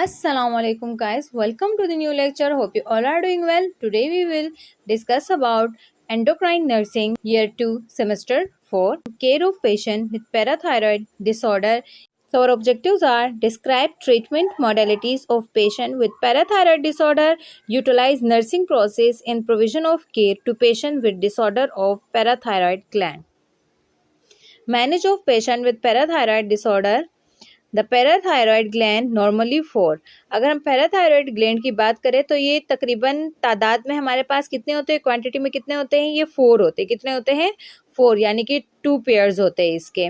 Assalamu alaikum guys, welcome to the new lecture. Hope you all are doing well. Today we will discuss about endocrine nursing year 2 semester 4 care of patient with parathyroid disorder. So our objectives are describe treatment modalities of patient with parathyroid disorder, utilize nursing process in provision of care to patient with disorder of parathyroid gland. Manage of patient with parathyroid disorder. The parathyroid gland normally 4। अगर हम parathyroid gland की बात करें तो ये तकरीबन तादाद में हमारे पास कितने होते हैं, क्वांटिटी में कितने होते हैं, ये 4 होते हैं। कितने होते हैं? 4, यानी कि 2 पेयर्स होते हैं इसके।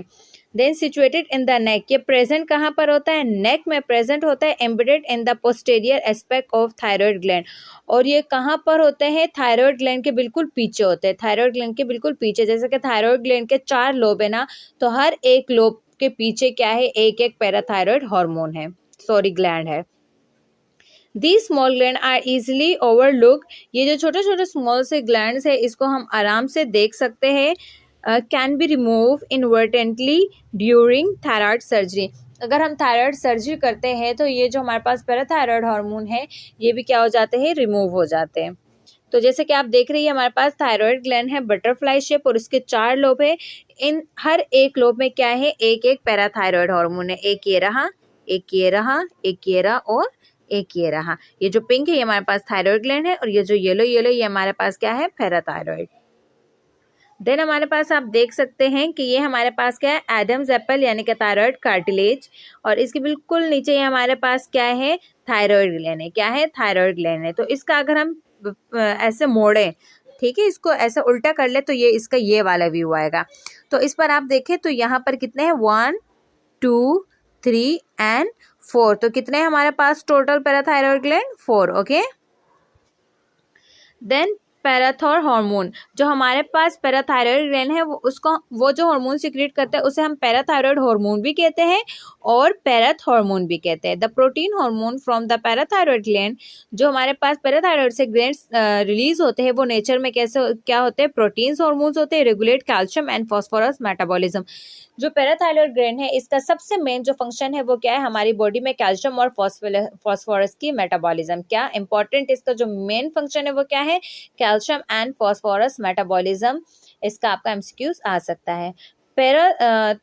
Then situated in the neck, ये प्रेजेंट कहाँ पर होता है? नेक में प्रेजेंट होता है, embedded in the posterior aspect of thyroid gland. और ये कहाँ पर होते हैं? थायराइड ग्लैंड के बिल्कुल पीछे होते हैं। थायराइड ग्लैंड के बिल्कुल पीछे, जैसे कि थायराइड ग्लैंड के 4 लोब है ना, तो हर एक लोब के पीछे क्या है? एक एक पैराथायरॉयड हार्मोन है, ग्लैंड है। These small gland are easily overlooked, ये जो छोटे छोटे स्मॉल से ग्लैंड्स है इसको हम आराम से देख सकते हैं। Can be remove inadvertently during thyroid surgery. अगर हम थायराइड सर्जरी करते हैं तो ये जो हमारे पास पैराथायरॉयड हार्मोन है ये भी क्या हो जाते हैं? रिमूव हो जाते हैं। तो जैसे कि आप देख रही है हमारे पास थायराइड ग्लैंड है बटरफ्लाई शेप और इसके 4 लोब है। इन हर एक लोब में क्या है? एक एक पैराथायरॉयड हार्मोन है। एक ये रहा, एक ये रहा, एक ये रहा और एक ये रहा। ये जो पिंक है ये हमारे पास थायराइड ग्लैंड है और ये जो येलो येलो ये हमारे पास क्या है? पैराथायरॉयड। देन हमारे पास आप देख सकते हैं कि ये हमारे पास क्या है? एडम्स एप्पल यानी कि थायराइड कार्टिलेज, और इसके बिल्कुल नीचे ये हमारे पास क्या है? थायराइड ग्लैंड है। क्या है? थायराइड ग्लैंड है। तो इसका अगर हम ऐसे मोड़े, ठीक है, इसको ऐसे उल्टा कर ले तो ये इसका ये वाला व्यू आएगा। तो इस पर आप देखें तो यहाँ पर कितने हैं? 1 2 3 एंड 4। तो कितने हैं हमारे पास total parathyroid gland? 4। Okay. Then parathormone, जो हमारे पास पैराथायरॉयड ग्लैंड है वो जो हार्मोन सिक्रेट करता है उसे हम पैराथायरॉयड हार्मोन भी कहते हैं और पैराथ हार्मोन भी कहते हैं। The protein hormone from the parathyroid gland, जो हमारे पास पैराथायरॉयड से ग्लैंड्स रिलीज होते हैं वो नेचर में कैसे क्या होते हैं? प्रोटीन्स हार्मोन्स होते हैं। Regulate calcium and phosphorus metabolism. जो पैराथायरॉयड ग्लैंड है इसका सबसे मेन जो फंक्शन है वो क्या है? हमारी बॉडी में कैल्शियम और फॉस्फोरस की मेटाबॉलिज्म। क्या इंपॉर्टेंट इसका जो मेन फंक्शन है वो क्या है? Calcium and phosphorus metabolism. इसका आपका एमसीक्यूज आ सकता है। Parathyroid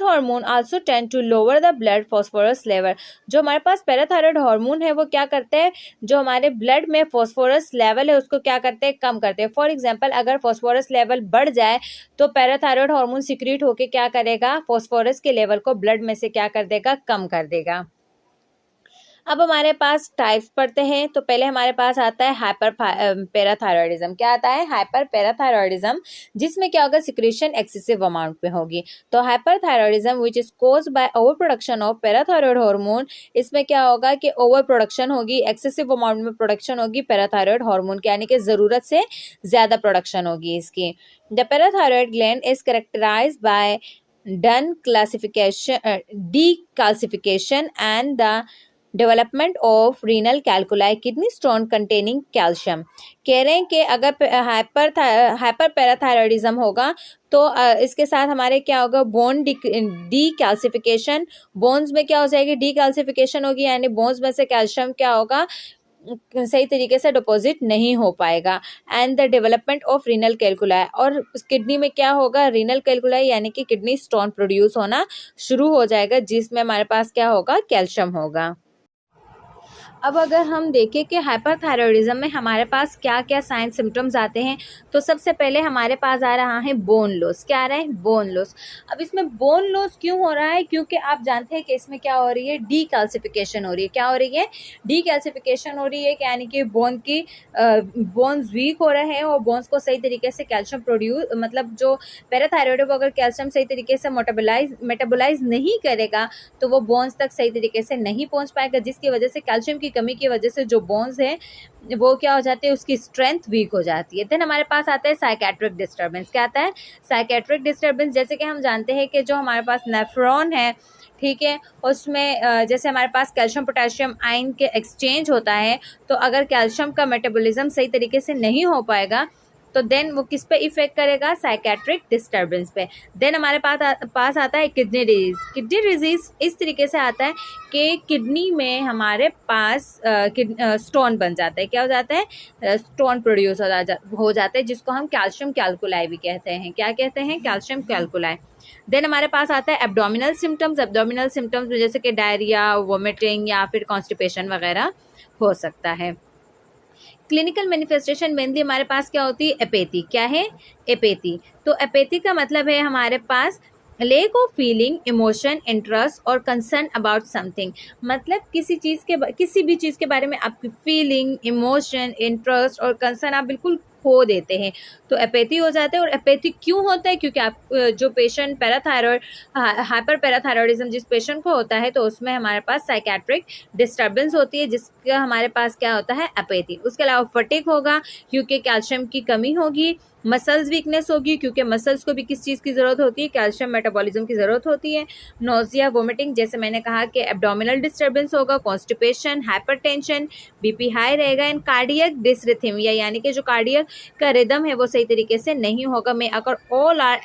hormone also tend to lower the blood phosphorus level. जो हमारे पास पैराथायरॉयड हार्मोन है वो क्या करते हैं? जो हमारे ब्लड में फॉस्फोरस लेवल है उसको क्या करते हैं? कम करते हैं। फॉर एग्जांपल अगर फॉस्फोरस लेवल बढ़ जाए तो पैराथायरॉयड हार्मोन सिक्रीट होके क्या करेगा? फॉस्फोरस के लेवल को ब्लड में से क्या कर देगा? कम कर देगा। अब हमारे पास टाइप्स पढ़ते हैं। तो पहले हमारे पास आता है हाइपर पैराथायरॉयडिज्म। क्या आता है? हाइपर पैराथायरॉयडिज्म, जिसमें क्या होगा? सिक्रेशन एक्सेसिव अमाउंट में होगी। तो hyperthyroidism which is caused by over production of parathyroid hormone, इसमें क्या होगा कि ओवर प्रोडक्शन होगी, एक्सेसिव अमाउंट में प्रोडक्शन होगी पैराथायरॉयड हार्मोन की, यानी कि जरूरत से ज्यादा प्रोडक्शन होगी इसकी। The parathyroid gland is characterized by decalcification and the development of renal calculi kidney stone containing calcium. कह रहे हैं कि अगर हाइपर पैराथायरॉयडिज्म होगा तो इसके साथ हमारे क्या होगा? बोन डीकैल्सिफिकेशन, बोन्स में क्या हो जाएगी? डीकैल्सिफिकेशन होगी, यानी बोन्स में से कैल्शियम क्या होगा? सही तरीके से डिपॉजिट नहीं हो पाएगा। And the development of renal calculi, और किडनी में क्या होगा? रीनल कैलकुलाई यानी कि किडनी स्टोन प्रोड्यूस होना शुरू हो जाएगा, जिसमें हमारे पास क्या होगा? कैल्शियम होगा। अब अगर हम देखें कि हाइपरथायरॉयडिज्म में हमारे पास क्या क्या साइन सिम्टम्स आते हैं, तो सबसे पहले हमारे पास आ रहा है बोन लॉस। क्या आ रहा है? Bone loss. अब इसमें बोन लॉस क्यों हो रहा है? क्योंकि आप जानते हैं कि इसमें क्या हो रही है? डीकैल्सिफिकेशन हो रही है। क्या हो रही है? डीकैल्सिफिकेशन हो रही है, यानी कि बोन्स वीक हो रहे हैं और बोन्स को सही तरीके से कैल्शियम प्रोड्यूस, मतलब जो पैराथायरॉयड है वो अगर कैल्शियम सही तरीके से मेटाबोलाइज नहीं करेगा तो वो बोन्स तक सही तरीके से नहीं पहुंच पाएगा, जिसकी वजह से कैल्शियम की कमी की वजह से जो बोन्स है वो क्या हो जाते हैं? उसकी स्ट्रेंथ वीक हो जाती है। देन हमारे पास आता है साइकेट्रिक डिस्टर्बेंस। क्या आता है? Psychiatric disturbance. जैसे कि हम जानते हैं कि जो हमारे पास नेफ्रॉन है, ठीक है, उसमें जैसे हमारे पास कैल्शियम पोटेशियम आयन के एक्सचेंज होता है, तो अगर कैल्शियम का मेटाबॉलिज्म सही तरीके से नहीं हो पाएगा तो देन वो किस पे इफेक्ट करेगा, साइकेट्रिक डिस्टर्बेंस पे। देन हमारे पास आता है किडनी डिजीज। किडनी डिजीज इस तरीके से आता है कि किडनी में हमारे पास स्टोन बन जाता है। क्या हो जाता है, स्टोन प्रोड्यूस हो जाता है, जिसको हम कैल्शियम कैल्कुलाई भी कहते हैं। क्या कहते हैं, कैल्शियम कैल्कुलाई। देन हमारे पास आता है एब्डोमिनल सिम्टम्स। एब्डोमिनल सिम्टम्स में जैसे कि डायरिया, वोमिटिंग या फिर कॉन्स्टिपेशन वगैरह हो सकता है। क्लिनिकल मैनिफेस्टेशन मेनली हमारे पास क्या होती है, एपेथी। क्या है, एपेथी। तो एपेथी का मतलब है हमारे पास lack of feeling, emotion, interest और कंसर्न अबाउट समथिंग। मतलब किसी भी चीज़ के बारे में आपकी फीलिंग, इमोशन, इंटरेस्ट और कंसर्न आप बिल्कुल खो देते हैं, तो एपेथी हो जाता है। और एपेथी क्यों होता है, क्योंकि आप जो पेशेंट पैराथायरॉयड, हाइपर पैराथायरॉयडिज्म जिस पेशेंट को होता है, तो उसमें हमारे पास साइकेट्रिक डिस्टर्बेंस होती है, जिसका हमारे पास क्या होता है, एपेथी। उसके अलावा फटीग होगा क्योंकि कैल्शियम की कमी होगी, मसल्स वीकनेस होगी क्योंकि मसल्स को भी किस चीज़ की ज़रूरत होती है, कैल्शियम मेटाबॉलिज्म की ज़रूरत होती है। नोजिया, वोमिटिंग, जैसे मैंने कहा कि एब्डोमिनल डिस्टर्बेंस होगा, कॉन्स्टिपेशन, हाइपरटेंशन, बीपी हाई रहेगा, एंड कार्डियक डिसरिथमिया, यानी कि जो कार्डियक का रिदम है वो सही तरीके से नहीं होगा। में अगर all are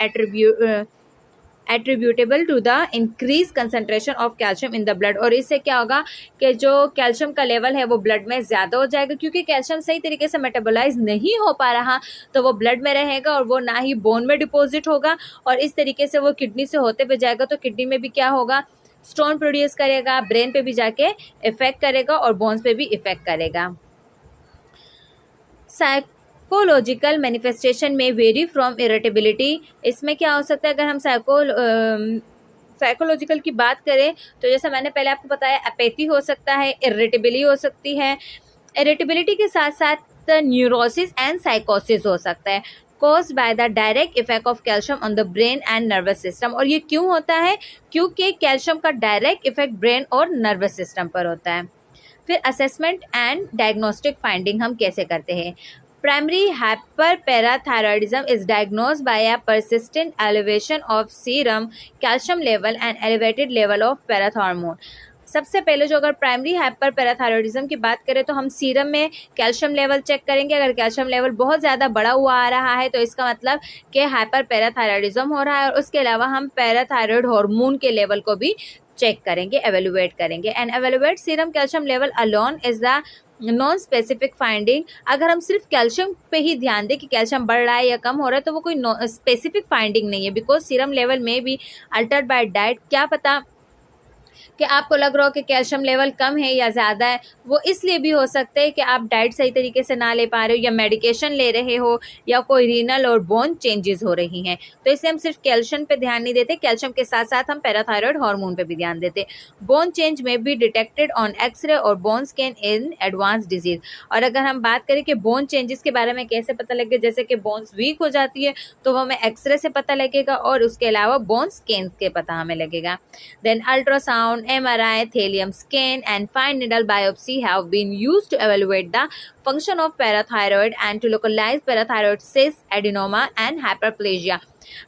attributable to the increase concentration of calcium in the blood. और इससे क्या होगा कि जो कैल्शियम का लेवल है वो ब्लड में ज़्यादा हो जाएगा, क्योंकि कैल्शियम सही तरीके से मेटाबोलाइज नहीं हो पा रहा, तो वो ब्लड में रहेगा और वो ना ही बोन में डिपॉजिट होगा, और इस तरीके से वो किडनी से होते हुए जाएगा, तो किडनी में भी क्या होगा, स्टोन प्रोड्यूस करेगा, ब्रेन पे भी जाके इफेक्ट करेगा और बोन्स पे भी इफेक्ट करेगा। साइकोलॉजिकल मैनिफेस्टेशन में वेरी फ्रॉम इरिटेबिलिटी। इसमें क्या हो सकता है, अगर हम साइकोलॉजिकल की बात करें तो जैसे मैंने पहले आपको बताया, एपेथी हो सकता है, इरिटेबिलिटी हो सकती है। इरिटेबिलिटी के साथ साथ न्यूरोसिस एंड साइकोसिस हो सकता है, caused by the direct effect of calcium on the brain and nervous system। और ये क्यों होता है, क्योंकि कैल्शियम का डायरेक्ट इफेक्ट ब्रेन और नर्वस सिस्टम पर होता है। फिर असेसमेंट एंड डायग्नोस्टिक फाइंडिंग हम कैसे करते हैं। Primary hyperparathyroidism is diagnosed by a persistent elevation of serum calcium level and elevated level of parathormone। सबसे पहले जो अगर प्राइमरी हाइपर पैराथायरॉयडिज्म की बात करें तो हम सीरम में कैल्शियम लेवल चेक करेंगे। अगर कैल्शियम लेवल बहुत ज़्यादा बढ़ा हुआ आ रहा है तो इसका मतलब कि हाइपर पैराथायरॉयडिज्म हो रहा है। और उसके अलावा हम पैराथायरॉयड हार्मोन के लेवल को भी चेक करेंगे, एवेलुएट करेंगे। And evaluate serum calcium level alone is the non specific finding. अगर हम सिर्फ कैल्शियम पे ही ध्यान दें कि कैल्शियम बढ़ रहा है या कम हो रहा है, तो वो कोई स्पेसिफिक फाइंडिंग नहीं है, बिकॉज सीरम लेवल में भी अल्टर्ड बाय डाइट। क्या पता कि आपको लग रहा हो कि कैल्शियम लेवल कम है या ज़्यादा है, वो इसलिए भी हो सकता है कि आप डाइट सही तरीके से ना ले पा रहे हो, या मेडिकेशन ले रहे हो, या कोई रीनल और बोन चेंजेस हो रही हैं। तो इसलिए हम सिर्फ कैल्शियम पे ध्यान नहीं देते, कैल्शियम के साथ साथ हम पैराथायरॉयड हार्मोन पे भी ध्यान देते। बोन चेंज में भी डिटेक्टेड ऑन एक्सरे और bone scan in advance disease. और अगर हम बात करें कि बोन चेंजेस के बारे में कैसे पता लगे, जैसे कि बोन्स वीक हो जाती है तो वो हमें एक्सरे से पता लगेगा, और उसके अलावा बोन स्कैन के पता हमें लगेगा। Then ultrasound, MRI, thallium scan and fine needle biopsy have been used to evaluate the function of parathyroid and to localize parathyroid cysts, adenoma and hyperplasia।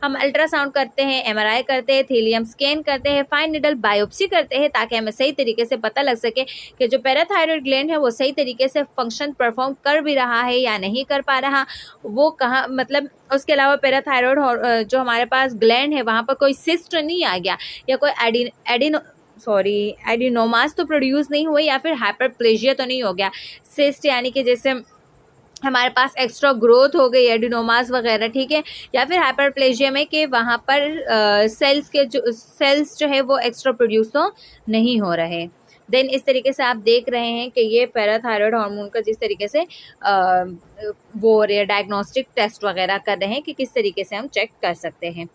हम अल्ट्रासाउंड करते हैं, MRI करते हैं, थीलियम स्कैन करते हैं, फाइन निडल बायोप्सी करते हैं, ताकि हमें सही तरीके से पता लग सके कि जो पैराथायरॉयड ग्लैंड है वो सही तरीके से फंक्शन परफॉर्म कर भी रहा है या नहीं कर पा रहा, वो कहाँ, मतलब उसके अलावा पैराथायरॉयड जो हमारे पास ग्लैंड है वहाँ पर कोई सिस्ट नहीं आ गया, या कोई एडिनोमास तो प्रोड्यूस नहीं हुए, या फिर हाइपरप्लेजिया तो नहीं हो गया। सिस्ट यानी कि जैसे हमारे पास एक्स्ट्रा ग्रोथ हो गई, एडिनोमास वगैरह, ठीक है। या फिर हाइपरप्लेजिया में कि वहाँ पर सेल्स जो है वो एक्स्ट्रा प्रोड्यूस तो नहीं हो रहे। देन इस तरीके से आप देख रहे हैं कि ये पैराथायरॉयड हार्मोन का जिस तरीके से वो डायग्नोस्टिक टेस्ट वगैरह कर रहे हैं कि किस तरीके से हम चेक कर सकते हैं।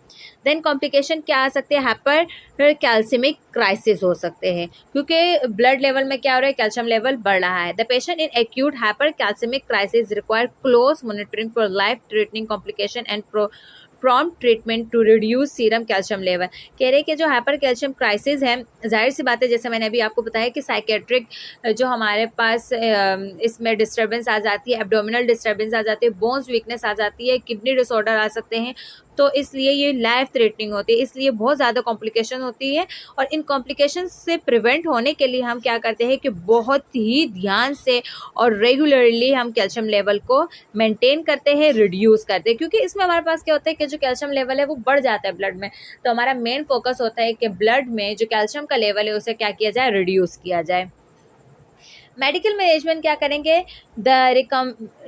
देन कॉम्प्लिकेशन क्या आ सकते हैं, हाइपर कैल्सिमिक क्राइसिस हो सकते हैं, क्योंकि ब्लड लेवल में क्या हो रहा है, कैल्शियम लेवल बढ़ रहा है। The patient in acute hypercalcemic crisis require close monitoring for life threatening complication and prompt treatment to reduce serum calcium level. कह रहे कि जो हाइपर कैल्शियम क्राइसिस है, जाहिर सी बात है, जैसे मैंने अभी आपको बताया कि साइकेट्रिक जो हमारे पास इसमें डिस्टर्बेंस आ जाती है, एब्डोमिनल डिस्टर्बेंस आ जाती है, बोन्स वीकनेस आ जाती है, किडनी डिसऑर्डर आ सकते हैं, तो इसलिए ये लाइफ थ्रेटनिंग होती है, इसलिए बहुत ज़्यादा कॉम्प्लिकेशन होती है। और इन कॉम्प्लिकेशन से प्रिवेंट होने के लिए हम क्या करते हैं कि बहुत ही ध्यान से और रेगुलरली हम कैल्शियम लेवल को मेंटेन करते हैं, रिड्यूस करते हैं, क्योंकि इसमें हमारे पास क्या होता है कि जो कैल्शियम लेवल है वो बढ़ जाता है ब्लड में। तो हमारा मेन फोकस होता है कि ब्लड में जो कैल्शियम का लेवल है उसे क्या किया जाए, रिड्यूस किया जाए। मेडिकल मैनेजमेंट क्या करेंगे, the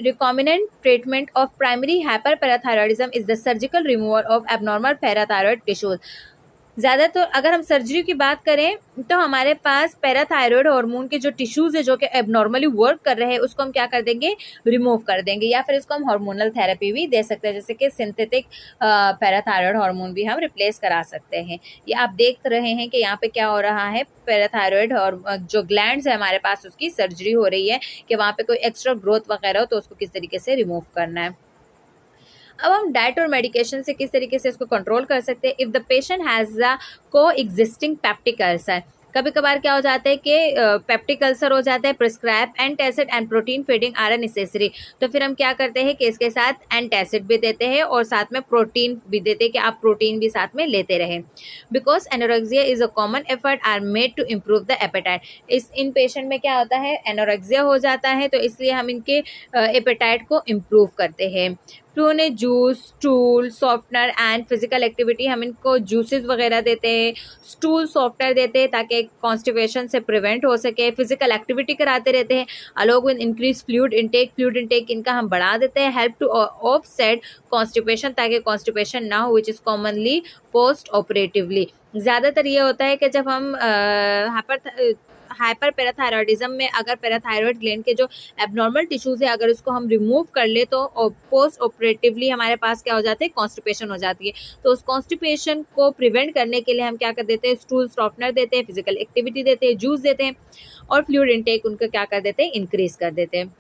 recommended treatment of primary hyperparathyroidism is the surgical removal of abnormal parathyroid tissues. ज़्यादातर अगर हम सर्जरी की बात करें तो हमारे पास पैराथायरॉयड हार्मोन के जो टिश्यूज़ है जो कि एबनॉर्मली वर्क कर रहे हैं उसको हम क्या कर देंगे, रिमूव कर देंगे, या फिर इसको हम हार्मोनल थेरेपी भी दे सकते हैं, जैसे कि सिंथेटिक पैराथायरॉयड हार्मोन भी हम रिप्लेस करा सकते हैं। ये आप देख रहे हैं कि यहाँ पे क्या हो रहा है, पैराथायरॉयड और जो ग्लैंड्स है हमारे पास उसकी सर्जरी हो रही है कि वहाँ पे कोई एक्स्ट्रा ग्रोथ वगैरह हो तो उसको किस तरीके से रिमूव करना है। अब हम डाइट और मेडिकेशन से किस तरीके से इसको कंट्रोल कर सकते हैं। इफ़ द पेशेंट हैज़ अ को एग्जिस्टिंग पेप्टिक अल्सर, कभी कभार क्या हो जाता है कि पेप्टिक अल्सर हो जाता है, prescribe antacid and protein feeding are necessary, तो फिर हम क्या करते हैं कि इसके साथ एंटासिड भी देते हैं और साथ में प्रोटीन भी देते हैं कि आप प्रोटीन भी साथ में लेते रहें। Because anorexia is a common effort are made to improve the appetite. इन पेशेंट में क्या होता है, एनोरेक्सिया हो जाता है, तो इसलिए हम इनके एपेटाइट को इम्प्रूव करते हैं। तो उन्हें juice, stool softener and physical activity, हम इनको जूसेस वगैरह देते हैं, स्टूल सॉफ्टनर देते हैं ताकि कॉन्स्टिपेशन से प्रिवेंट हो सके, फिजिकल एक्टिविटी कराते रहते हैं, along with increase fluid intake इनका हम बढ़ा देते हैं, हेल्प टू ऑफसेट कॉन्स्टिपेशन, ताकि कॉन्स्टिपेशन ना हो which is commonly post operatively. ज़्यादातर ये होता है कि जब हम हाइपर पैराथायरॉयडिज्म में अगर पैराथायरॉयड ग्लैंड के जो एबनॉर्मल टिश्यूज है अगर उसको हम रिमूव कर ले तो पोस्ट ऑपरेटिवली हमारे पास क्या हो जाता है, कॉन्स्टिपेशन हो जाती है। तो उस कॉन्स्टिपेशन को प्रिवेंट करने के लिए हम क्या कर देते हैं, स्टूल सॉफ्टनर देते हैं, फिजिकल एक्टिविटी देते हैं, जूस देते हैं और फ्लूइड इनटेक उनका क्या कर देते हैं, इंक्रीज कर देते हैं।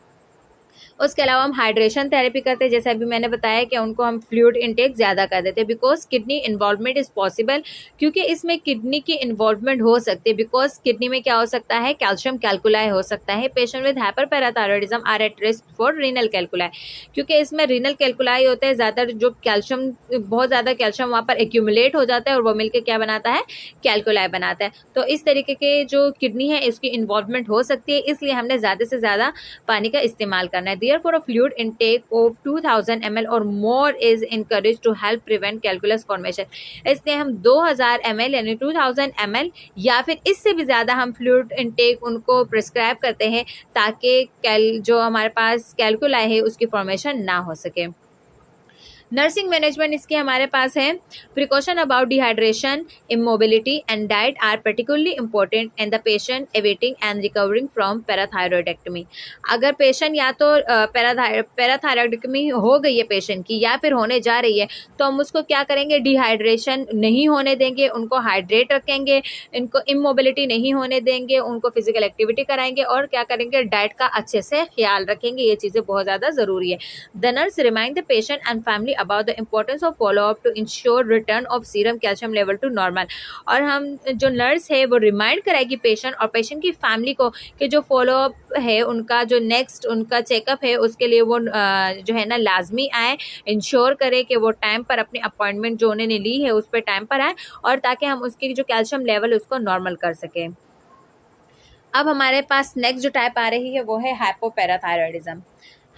उसके अलावा हम हाइड्रेशन थेरेपी करते हैं, जैसे अभी मैंने बताया कि उनको हम फ्लूइड इनटेक ज़्यादा कर देते हैं, because kidney involvement is possible, क्योंकि इसमें किडनी की इन्वॉल्वमेंट हो सकती है। बिकॉज किडनी में क्या हो सकता है, कैल्शियम कैल्कुलाई हो सकता है। Patient with hyperparathyroidism are at risk for renal calculi, क्योंकि इसमें रीनल कैल्कुलाई होते हैं, ज़्यादातर जो कैल्शियम, बहुत ज़्यादा कैल्शियम वहाँ पर एक्यूमुलेट हो जाता है और वो मिलकर क्या बनाता है, कैल्कुलाई बनाता है। तो इस तरीके के जो किडनी है इसकी इन्वॉल्वमेंट हो सकती है, इसलिए हमने ज़्यादा से ज़्यादा पानी का इस्तेमाल करना है। Therefore, a fluid intake of 2000 ml or more is encouraged to help prevent calculus formation. इसलिए हम 2000 ml यानी 2000 ml या फिर इससे भी ज़्यादा हम फ्लूइड इनटेक उनको प्रिस्क्राइब करते हैं ताकि जो हमारे पास कैलकुलाई है उसकी फॉर्मेशन ना हो सके। नर्सिंग मैनेजमेंट इसके हमारे पास है, precaution about dehydration, immobility and diet are particularly important in the patient awaiting and recovering from parathyroidectomy. अगर पेशेंट या तो पैराथायरॉयडेक्टमी हो गई है पेशेंट की या फिर होने जा रही है तो हम उसको क्या करेंगे, डिहाइड्रेशन नहीं होने देंगे, उनको हाइड्रेट रखेंगे, इनको इमोबिलिटी नहीं होने देंगे, उनको फिजिकल एक्टिविटी कराएंगे और क्या करेंगे, डाइट का अच्छे से ख्याल रखेंगे। ये चीज़ें बहुत ज़्यादा ज़रूरी है। The nurse remind the patient and family about the importance of follow up to ensure return of serum calcium level to normal। और हम जो नर्स है वो रिमाइंड कराएगी पेशेंट और पेशेंट की फैमिली को कि जो फॉलो अप है उनका, जो नेक्स्ट उनका चेकअप है उसके लिए वो जो है ना लाजमी आए, इंश्योर करे कि वो टाइम पर अपनी अपॉइंटमेंट जो उन्होंने ली है उस पर टाइम पर आए और ताकि हम उसकी जो कैल्शियम लेवल उसको नॉर्मल कर सकें। अब हमारे पास नेक्स्ट जो टाइप आ रही है वो है हाइपोपैराथायरॉयडिज्म।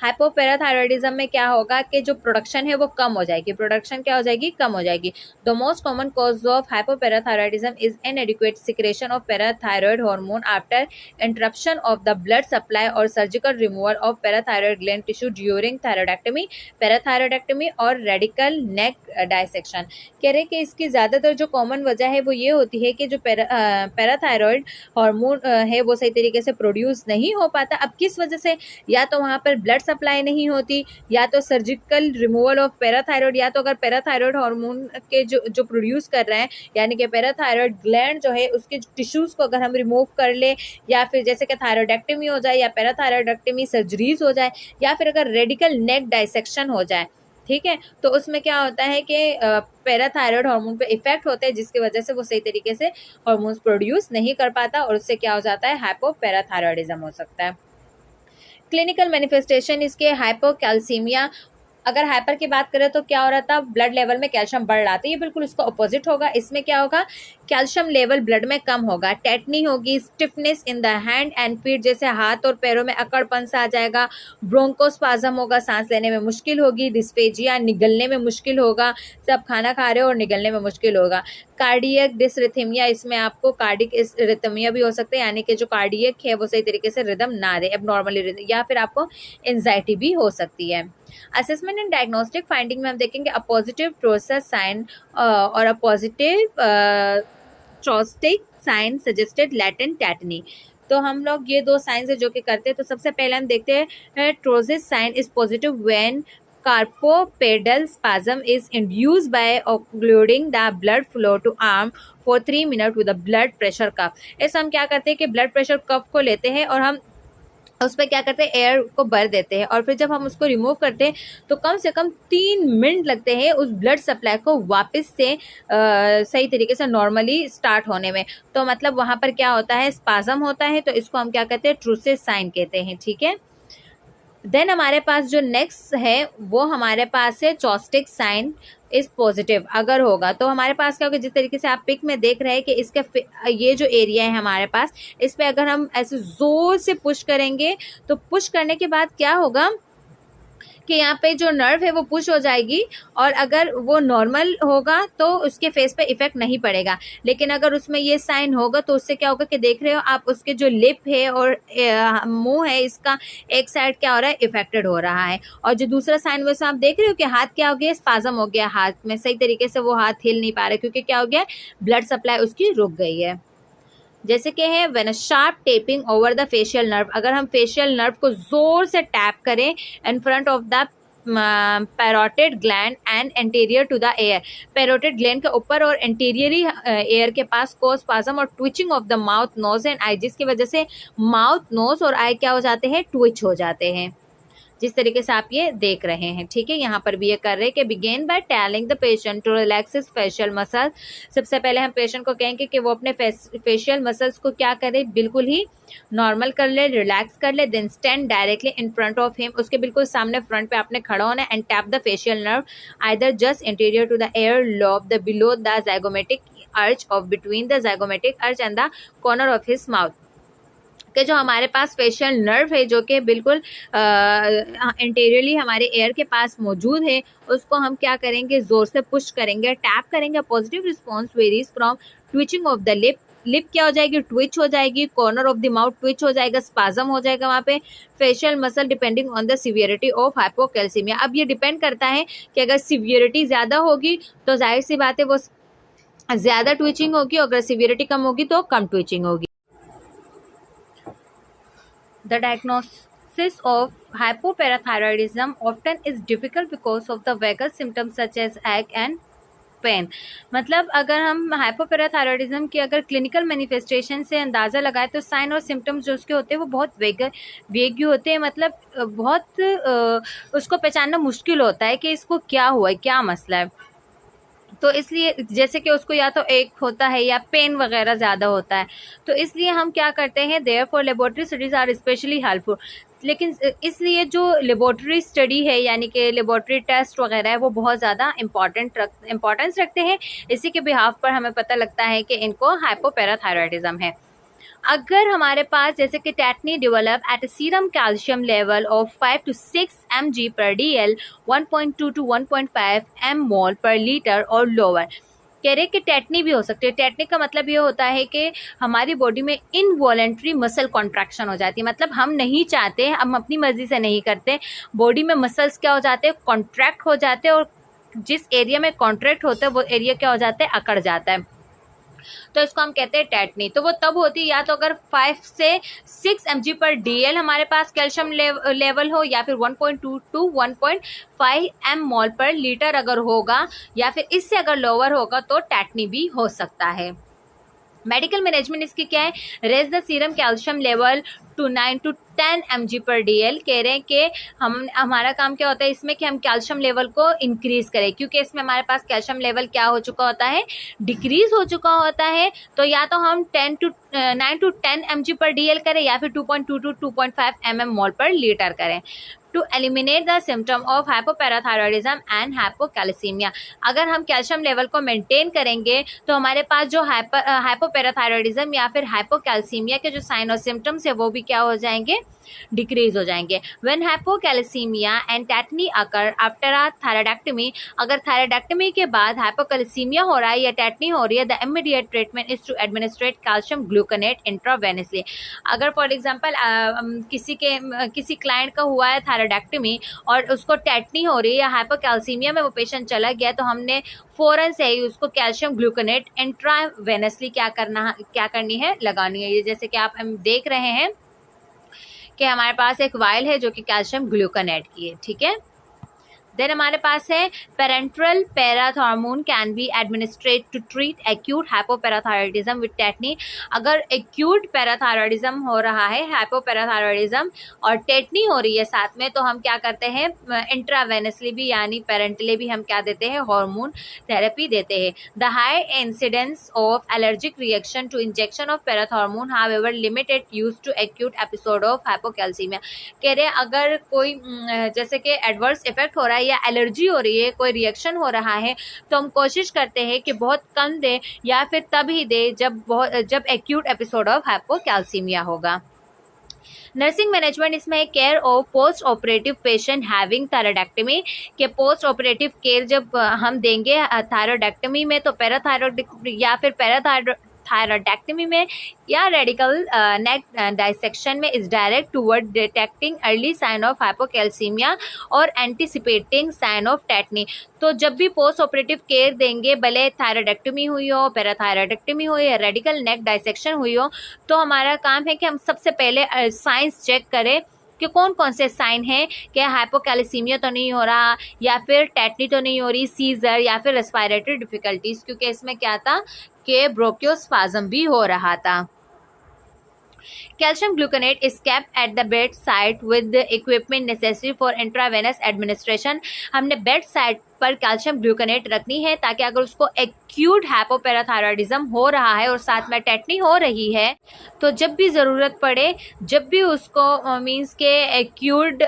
हाइपोपैराथायरॉयडिज्म में क्या होगा कि जो प्रोडक्शन है वो कम हो जाएगी, प्रोडक्शन क्या हो जाएगी, कम हो जाएगी। The most common cause of hypoparathyroidism is inadequate secretion of parathyroid hormone after interruption of the blood supply और surgical removal of parathyroid gland tissue during thyroidectomy, parathyroidectomy और रेडिकल नेक डायसेक्शन। कह रहे कि इसकी ज़्यादातर जो कॉमन वजह है वो ये होती है कि जो पैराथायरॉयड हार्मोन है वो सही तरीके से प्रोड्यूस नहीं हो पाता। अब किस वजह से, या तो वहाँ पर ब्लड सप्लाई नहीं होती, या तो सर्जिकल रिमूवल ऑफ पैराथायरॉयड, या तो अगर पैराथायरॉयड हार्मोन के जो प्रोड्यूस कर रहे हैं यानी कि पैराथायरॉयड ग्लैंड जो है उसके टिश्यूज़ को अगर हम रिमूव कर ले, या फिर जैसे कि थायरॉयडेक्टमी हो जाए या पैराथायरॉयडेक्टमी सर्जरीज हो जाए, या फिर अगर रेडिकल नेक डाइसेक्शन हो जाए, ठीक है, तो उसमें क्या होता है कि पैराथायरॉयड हार्मोन पे इफेक्ट होता है जिसकी वजह से वो सही तरीके से हार्मोन्स प्रोड्यूस नहीं कर पाता और उससे क्या हो जाता है, हाइपोपैराथायरॉयडिज्म हो सकता है। क्लिनिकल मैनिफेस्टेशन इसके हाइपोकैल्सीमिया अगर हाइपर की बात करें तो क्या हो रहा था, ब्लड लेवल में कैल्शियम बढ़ रहा था, ये बिल्कुल उसका अपोजिट होगा। इसमें क्या होगा, कैल्शियम लेवल ब्लड में कम होगा, टेटनी होगी, stiffness in the hand and feet, जैसे हाथ और पैरों में अकड़पन सा आ जाएगा, ब्रोंकोस्पाज्म होगा, सांस लेने में मुश्किल होगी, डिस्फेजिया, निगलने में मुश्किल होगा, सब खाना खा रहे हो और निगलने में मुश्किल होगा। कार्डियक डिसरिथमिया, इसमें आपको कार्डिक रिथमिया भी हो सकते हैं, यानी कि जो कार्डियक है वो सही तरीके से रिदम ना दे, एबनॉर्मली, या फिर आपको एंजाइटी भी हो सकती है। असेसमेंट एंड डायग्नोस्टिक फाइंडिंग में हम देखेंगे अ पॉजिटिव ट्रोसस साइन और a positive Chvostek sign suggested latent tetany. तो हम लोग ये दो साइंस है जो कि करते हैं। तो सबसे पहले हम देखते हैं Trousseau sign is positive when carpopedal spasm is induced by occluding the blood flow to arm for 3 minutes with a blood pressure cuff। इस हम क्या करते हैं कि ब्लड प्रेशर कफ को लेते हैं और हम उस पर क्या करते हैं, एयर को भर देते हैं, और फिर जब हम उसको रिमूव करते हैं तो कम से कम 3 मिनट लगते हैं उस ब्लड सप्लाई को वापस से सही तरीके से नॉर्मली स्टार्ट होने में। तो मतलब वहाँ पर क्या होता है, स्पाज्म होता है, तो इसको हम क्या कहते हैं, ट्रूसिस साइन कहते हैं। ठीक है, देन हमारे पास जो नेक्स्ट है वो हमारे पास है चॉस्टिक साइन इज पॉजिटिव अगर होगा। तो हमारे पास क्या होगा, जिस तरीके से आप पिक में देख रहे हैं कि इसका ये जो एरिया है हमारे पास, इस पे अगर हम ऐसे जोर से पुश करेंगे तो पुश करने के बाद क्या होगा कि यहाँ पे जो नर्व है वो पुश हो जाएगी, और अगर वो नॉर्मल होगा तो उसके फेस पे इफेक्ट नहीं पड़ेगा। लेकिन अगर उसमें ये साइन होगा तो उससे क्या होगा कि देख रहे हो आप, उसके जो लिप है और मुंह है, इसका एक साइड क्या हो रहा है, इफेक्टेड हो रहा है। और जो दूसरा साइन वैसे आप देख रहे हो कि हाथ क्या हो गया, स्पाज्म हो गया हाथ में, सही तरीके से वो हाथ हिल नहीं पा रहे क्योंकि क्या हो गया, ब्लड सप्लाई उसकी रुक गई है। जैसे कि है when a sharp tapping over the facial nerve, अगर हम फेशियल नर्व को जोर से टैप करें in front of the parotid gland and anterior to the ear, parotid gland के ऊपर और एंटीरियरी एयर के पास को स्पाज्म और twitching of the mouth, nose and eye, जिसकी वजह से माउथ, नोज और आई क्या हो जाते हैं, ट्विच हो जाते हैं, जिस तरीके से आप ये देख रहे हैं। ठीक है, यहाँ पर भी ये कर रहे हैं कि begin by telling the patient to relax his facial muscle. सबसे पहले हम पेशेंट को कहेंगे कि वो अपने फेशियल मसल्स को क्या करे, बिल्कुल ही नॉर्मल कर ले, रिलैक्स कर ले। Then stand directly in front of him, उसके बिल्कुल सामने फ्रंट पे आपने खड़ा होना है, and tap the facial nerve either just interior to the ear lobe the below the zygomatic arch of between the zygomatic arch and the corner of his mouth, कि जो हमारे पास फेशियल नर्व है जो कि बिल्कुल इंटीरियरली हमारे air के पास मौजूद है, उसको हम क्या करेंगे, जोर से पुश करेंगे, टैप करेंगे। Positive response varies from twitching of the lip, lip क्या हो जाएगी, ट्विच हो जाएगी, corner of the mouth Twitch हो जाएगा, स्पाज्म हो जाएगा वहाँ पे, facial muscle depending on the severity of hypocalcaemia. अब ये डिपेंड करता है कि अगर सीवियरिटी ज़्यादा होगी तो जाहिर सी बात है वो ज़्यादा ट्विचिंग होगी, और अगर सीवियरिटी कम होगी तो कम ट्विचिंग होगी। The diagnosis of hypoparathyroidism often is difficult because of the vagus symptoms such as ache and pain. मतलब अगर हम हाइपोपैराथायरॉयडिज्म की अगर क्लिनिकल मैनिफेस्टेशन से अंदाज़ा लगाए तो साइन और सिम्टम्स जो उसके होते हैं वो बहुत वेग होते हैं, मतलब बहुत उसको पहचानना मुश्किल होता है कि इसको क्या हुआ है, क्या मसला है। तो इसलिए जैसे कि उसको या तो एक होता है या पेन वगैरह ज़्यादा होता है, तो इसलिए हम क्या करते हैं, therefore laboratory studies are especially helpful. लेकिन इसलिए जो लेबोरेटरी स्टडी है यानी कि लेबोरेटरी टेस्ट वगैरह है वो बहुत ज़्यादा इम्पॉर्टेंस रखते हैं। इसी के बिहाफ पर हमें पता लगता है कि इनको हाइपोपैराथायरॉयडिज्म है। अगर हमारे पास जैसे कि tetani develop at serum calcium level of 5 to 6 mg per dl, 1.2 to 1.5 mmol per liter और लोअर, कह रहे कि टेटनी भी हो सकती है। टेटनी का मतलब ये होता है कि हमारी बॉडी में इनवॉलेंट्री मसल कॉन्ट्रैक्शन हो जाती है, मतलब हम नहीं चाहते, हम अपनी मर्जी से नहीं करते, बॉडी में मसल्स क्या हो जाते हैं, कॉन्ट्रैक्ट हो जाते हैं, और जिस एरिया में कॉन्ट्रैक्ट होता है वो एरिया क्या हो जाता है, अकड़ जाता है, तो इसको हम कहते हैं टेटनी। तो वो तब होती है या तो अगर 5 से 6 mg पर DL हमारे पास कैल्शियम लेवल हो, या फिर 1.2 to 1.5 mmol पर लीटर अगर होगा, या फिर इससे अगर लोअर होगा तो टेटनी भी हो सकता है। मेडिकल मैनेजमेंट इसकी क्या है, raise the serum calcium level to 9 to 10 mg पर DL, कह रहे हैं कि हमारा काम क्या होता है इसमें कि हम कैल्शियम लेवल को इंक्रीज करें, क्योंकि इसमें हमारे पास कैल्शियम लेवल क्या हो चुका होता है, डिक्रीज हो चुका होता है। तो या तो हम 9 to 10 mg पर DL करें, या फिर 2.2 to 2.5 mmol पर लीटर करें। To eliminate the symptom of hypoparathyroidism and hypocalcemia. अगर हम कैल्शियम लेवल को मेंटेन करेंगे तो हमारे पास जो हाइपोपैराथायरॉयडिज्म या फिर हाइपोकैल्सीमिया के जो साइन और सिम्टम्स है वो भी क्या हो जाएंगे, डिक्रीज हो जाएंगे। When hypocalcaemia and tetany occur after a thyroidectomy, अगर थायराइडेक्टमी के बाद हाइपोकैल्सीमिया हो रहा है या टेटनी हो रही है, the immediate treatment is to administrate calcium gluconate intravenously. अगर फॉर एग्जांपल किसी क्लाइंट का हुआ है थायराइडेक्टमी और उसको टेटनी हो रही है या हाइपोकैल्सीमिया में वो पेशेंट चला गया, तो हमने फौरन से ही उसको कैल्शियम ग्लूकोनेट इंट्रावेनसली क्या करनी है, लगानी है। ये जैसे कि आप हम देख रहे हैं कि हमारे पास एक वायल है जो कि कैल्शियम ग्लूकोनेट की है, ठीक है। देन हमारे पास है parenteral parathormone can be administrate to treat acute hypoparathyroidism with tetany. अगर एक्यूट पैराथायरॉयडिज्म हो रहा है, हाइपोपैराथायरॉयडिज्म और टेटनी हो रही है साथ में, तो हम क्या करते हैं, इंट्रावेनसली भी यानी पेरेंटली भी हम क्या देते हैं, हार्मोन थेरेपी देते हैं। The high incidence of allergic reaction to injection of parathormone however limited use to acute episode of hypocalcemia. कह रहे अगर कोई जैसे कि एडवर्स इफेक्ट हो रहा है या एलर्जी हो रही है, कोई रिएक्शन हो रहा है, तो हम कोशिश करते हैं कि बहुत कम दे या फिर तभी दे जब एक्यूट एपिसोड ऑफ हाइपोकैल्सीमिया होगा। नर्सिंग मैनेजमेंट इसमें है care of post operative patient having thyroidectomy, के पोस्ट ऑपरेटिव केयर जब हम देंगे थायराइडेक्टमी में, तो पैराथायरॉइड या फिर थायराइडेक्टमी में या रेडिकल नेक डाइसेक्शन में is direct toward detecting early sign of hypocalcemia और एंटिसिपेटिंग साइन ऑफ टेटनी। तो जब भी पोस्ट ऑपरेटिव केयर देंगे, भले थायराइडेक्टमी हुई हो, पैराथायराइडेक्टमी हुई या रेडिकल नेक डाइसेक्शन हुई हो, तो हमारा काम है कि हम सबसे पहले साइंस चेक करें कि कौन कौन से साइन हैं, कि हाइपोकैल्सीमिया तो नहीं हो रहा या फिर टेटनी तो नहीं हो रही, सीजर या फिर रेस्पिरेटरी डिफिकल्टीज, क्योंकि इसमें क्या था कि ब्रोंकियोस्पाज्म भी हो रहा था। Calcium gluconate is kept at the bedside with the equipment necessary for intravenous administration। हमने बेड साइड पर कैल्शियम ग्लूकोनेट रखनी है ताकि अगर उसको एक्यूट हाइपोपैराथायरॉयडिज्म हो रहा है और साथ में टेटनी हो रही है, तो जब भी ज़रूरत पड़े, जब भी उसको मींस के एक्यूट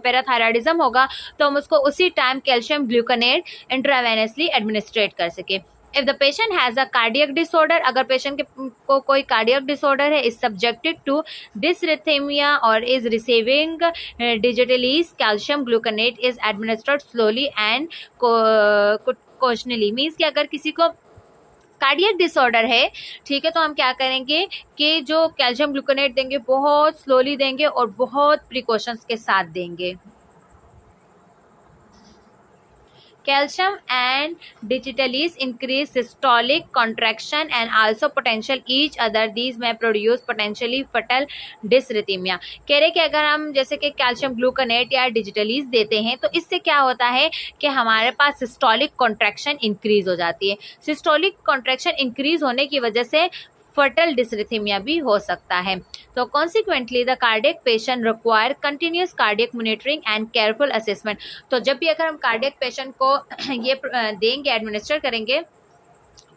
पैराथायरॉयडिज्म होगा, तो हम उसको उसी time calcium gluconate intravenously administrate कर सके। If the patient has a cardiac disorder, अगर पेशेंट को कोई कार्डियक डिसऑर्डर है, इज सब्जेक्टेड टू डिसरिथमिया और is receiving digitalis, calcium gluconate is administered slowly and cautiously. Means कि अगर किसी को कार्डियक डिसऑर्डर है, ठीक है, तो हम क्या करेंगे कि जो कैल्शियम ग्लूकोनेट देंगे बहुत स्लोली देंगे और बहुत प्रिकॉशंस के साथ देंगे। Calcium and digitalis increase systolic contraction and also potential each other. These may produce potentially fatal dysrhythmia। कह रहे कि अगर हम जैसे कि कैल्शियम ग्लूकोनेट या डिजिटलीज देते हैं, तो इससे क्या होता है कि हमारे पास सिस्टोलिक कॉन्ट्रैक्शन इंक्रीज हो जाती है। सिस्टोलिक कॉन्ट्रैक्शन इंक्रीज होने की वजह से फर्टल डिसरिथमिया भी हो सकता है। तो consequently the cardiac patient require continuous cardiac monitoring and careful assessment. तो जब भी अगर हम कार्डियक पेशेंट को ये देंगे, एडमिनिस्टर करेंगे,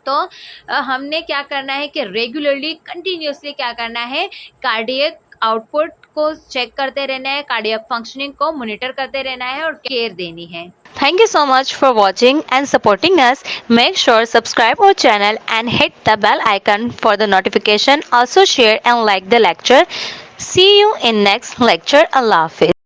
तो हमने क्या करना है कि रेगुलरली कंटिन्यूसली क्या करना है, कार्डियक आउटपुट को चेक करते रहना है, कार्डियक फंक्शनिंग को मॉनिटर करते रहना है और केयर देनी है। Thank you so much for watching and supporting us. Make sure subscribe our channel and hit the bell icon for the notification. Also share and like the lecture. See you in next lecture. Allah Hafiz.